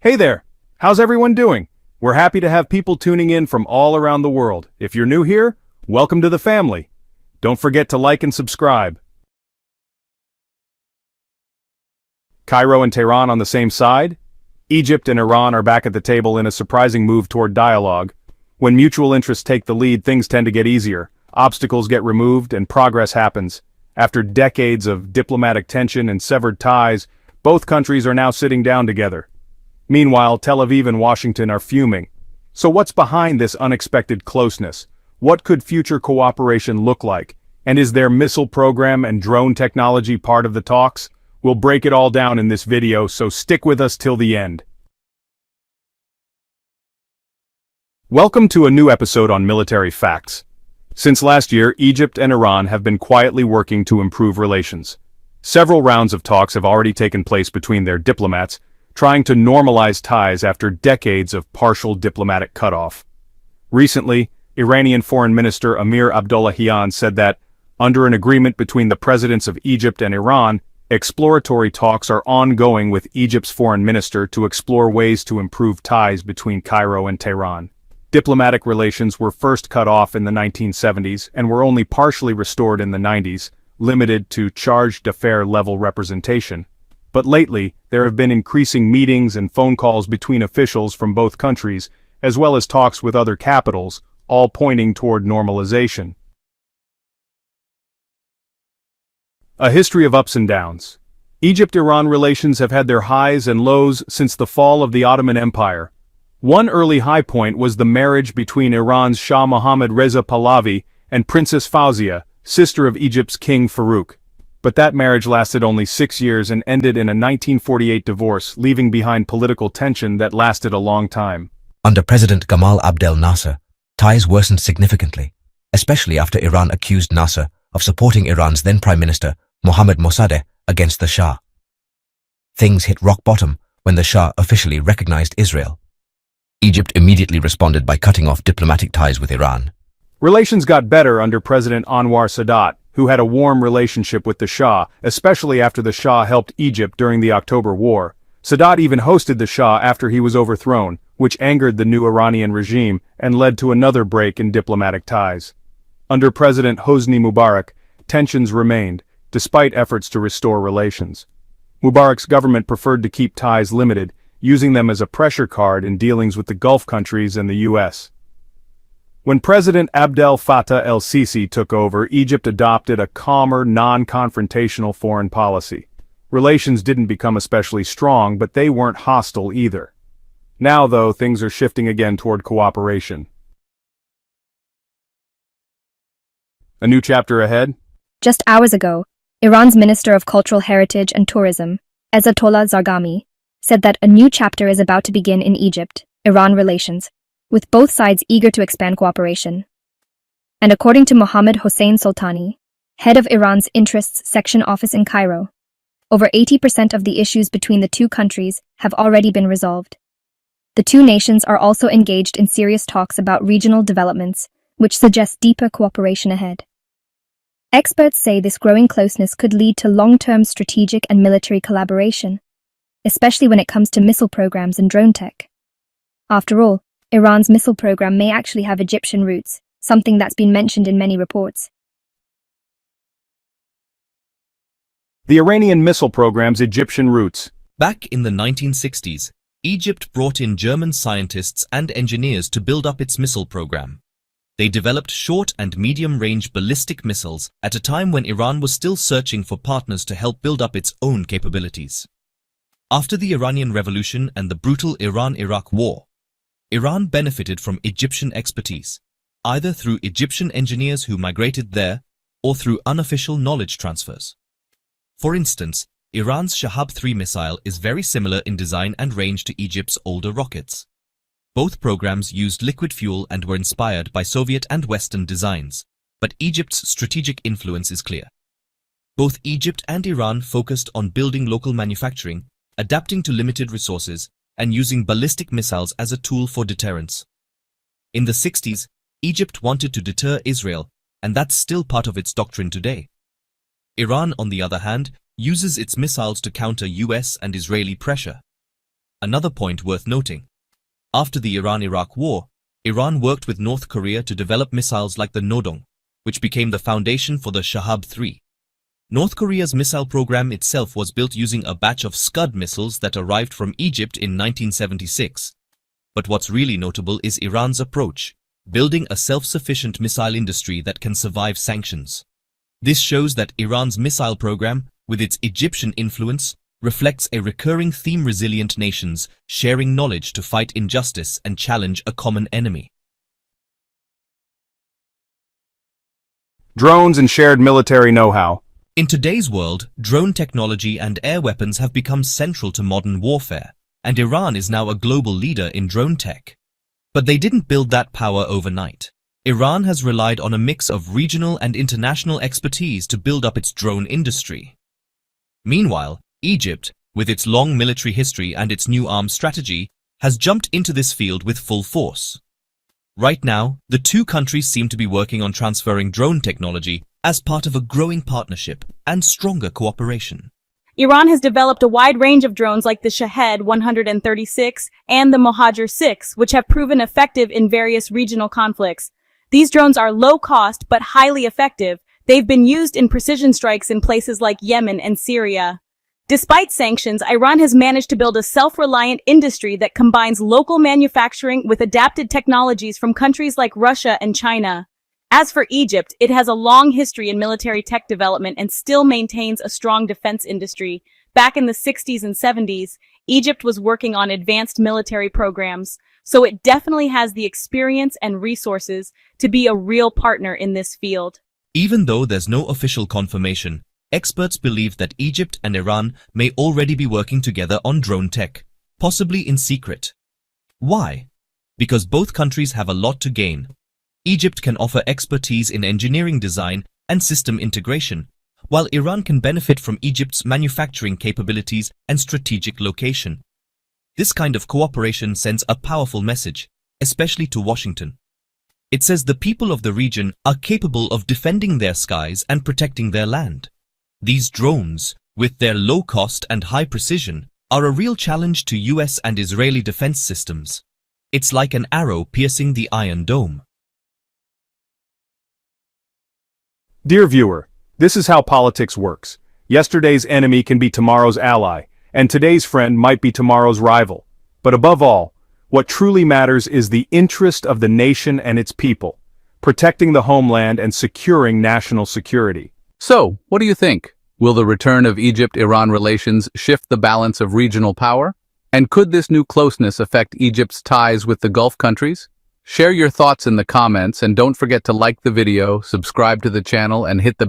Hey there! How's everyone doing? We're happy to have people tuning in from all around the world. If you're new here, welcome to the family. Don't forget to like and subscribe. Cairo and Tehran on the same side? Egypt and Iran are back at the table in a surprising move toward dialogue. When mutual interests take the lead, things tend to get easier. Obstacles get removed and progress happens. After decades of diplomatic tension and severed ties, both countries are now sitting down together. Meanwhile, Tel Aviv and Washington are fuming. So what's behind this unexpected closeness? What could future cooperation look like? And is their missile program and drone technology part of the talks? We'll break it all down in this video, so stick with us till the end. Welcome to a new episode on Military Facts. Since last year, Egypt and Iran have been quietly working to improve relations. Several rounds of talks have already taken place between their diplomats, trying to normalize ties after decades of partial diplomatic cutoff. Recently, Iranian Foreign Minister Amir Abdollahian said that, under an agreement between the presidents of Egypt and Iran, exploratory talks are ongoing with Egypt's foreign minister to explore ways to improve ties between Cairo and Tehran. Diplomatic relations were first cut off in the 1970s and were only partially restored in the 90s, limited to charge d'affaires level representation. But lately, there have been increasing meetings and phone calls between officials from both countries, as well as talks with other capitals, all pointing toward normalization. A history of ups and downs. Egypt-Iran relations have had their highs and lows since the fall of the Ottoman Empire. One early high point was the marriage between Iran's Shah Mohammad Reza Pahlavi and Princess Fawzia, sister of Egypt's King Farouk. But that marriage lasted only 6 years and ended in a 1948 divorce, leaving behind political tension that lasted a long time. Under President Gamal Abdel Nasser, ties worsened significantly, especially after Iran accused Nasser of supporting Iran's then Prime Minister, Mohammad Mossadegh, against the Shah. Things hit rock bottom when the Shah officially recognized Israel. Egypt immediately responded by cutting off diplomatic ties with Iran. Relations got better under President Anwar Sadat, who had a warm relationship with the Shah, especially after the Shah helped Egypt during the October War. Sadat even hosted the Shah after he was overthrown, which angered the new Iranian regime and led to another break in diplomatic ties. Under President Hosni Mubarak, tensions remained, despite efforts to restore relations. Mubarak's government preferred to keep ties limited, using them as a pressure card in dealings with the Gulf countries and the U.S. When President Abdel Fattah el-Sisi took over, Egypt adopted a calmer, non-confrontational foreign policy. Relations didn't become especially strong, but they weren't hostile either. Now, though, things are shifting again toward cooperation. A new chapter ahead? Just hours ago, Iran's Minister of Cultural Heritage and Tourism, Ezzatollah Zarghami, said that a new chapter is about to begin in Egypt-Iran relations, with both sides eager to expand cooperation. And according to Mohammad Hossein Soltani, head of Iran's Interests Section Office in Cairo, over 80% of the issues between the two countries have already been resolved. The two nations are also engaged in serious talks about regional developments, which suggest deeper cooperation ahead. Experts say this growing closeness could lead to long-term strategic and military collaboration, especially when it comes to missile programs and drone tech. After all, Iran's missile program may actually have Egyptian roots, something that's been mentioned in many reports. The Iranian missile program's Egyptian roots. Back in the 1960s, Egypt brought in German scientists and engineers to build up its missile program. They developed short and medium-range ballistic missiles at a time when Iran was still searching for partners to help build up its own capabilities. After the Iranian Revolution and the brutal Iran-Iraq War, Iran benefited from Egyptian expertise, either through Egyptian engineers who migrated there or through unofficial knowledge transfers. For instance, Iran's Shahab-3 missile is very similar in design and range to Egypt's older rockets. Both programs used liquid fuel and were inspired by Soviet and Western designs, but Egypt's strategic influence is clear. Both Egypt and Iran focused on building local manufacturing, adapting to limited resources, and using ballistic missiles as a tool for deterrence. In the 60s, Egypt wanted to deter Israel, and that's still part of its doctrine today. Iran, on the other hand, uses its missiles to counter US and Israeli pressure. Another point worth noting. After the Iran-Iraq War, Iran worked with North Korea to develop missiles like the Nodong, which became the foundation for the Shahab-3. North Korea's missile program itself was built using a batch of Scud missiles that arrived from Egypt in 1976. But what's really notable is Iran's approach, building a self-sufficient missile industry that can survive sanctions. This shows that Iran's missile program, with its Egyptian influence, reflects a recurring theme: resilient nations sharing knowledge to fight injustice and challenge a common enemy. Drones and shared military know-how. In today's world, drone technology and air weapons have become central to modern warfare, and Iran is now a global leader in drone tech. But they didn't build that power overnight. Iran has relied on a mix of regional and international expertise to build up its drone industry. Meanwhile, Egypt, with its long military history and its new arms strategy, has jumped into this field with full force. Right now, the two countries seem to be working on transferring drone technology as part of a growing partnership and stronger cooperation. Iran has developed a wide range of drones like the Shahed 136 and the Mohajer 6, which have proven effective in various regional conflicts. These drones are low cost but highly effective. They've been used in precision strikes in places like Yemen and Syria. Despite sanctions, Iran has managed to build a self-reliant industry that combines local manufacturing with adapted technologies from countries like Russia and China. As for Egypt, it has a long history in military tech development and still maintains a strong defense industry. Back in the 60s and 70s, Egypt was working on advanced military programs, so it definitely has the experience and resources to be a real partner in this field. Even though there's no official confirmation, experts believe that Egypt and Iran may already be working together on drone tech, possibly in secret. Why? Because both countries have a lot to gain. Egypt can offer expertise in engineering design and system integration, while Iran can benefit from Egypt's manufacturing capabilities and strategic location. This kind of cooperation sends a powerful message, especially to Washington. It says the people of the region are capable of defending their skies and protecting their land. These drones, with their low cost and high precision, are a real challenge to US and Israeli defense systems. It's like an arrow piercing the Iron Dome. Dear viewer, this is how politics works. Yesterday's enemy can be tomorrow's ally, and today's friend might be tomorrow's rival. But above all, what truly matters is the interest of the nation and its people, protecting the homeland and securing national security. So, what do you think? Will the return of Egypt-Iran relations shift the balance of regional power? And could this new closeness affect Egypt's ties with the Gulf countries? Share your thoughts in the comments and don't forget to like the video, subscribe to the channel, and hit the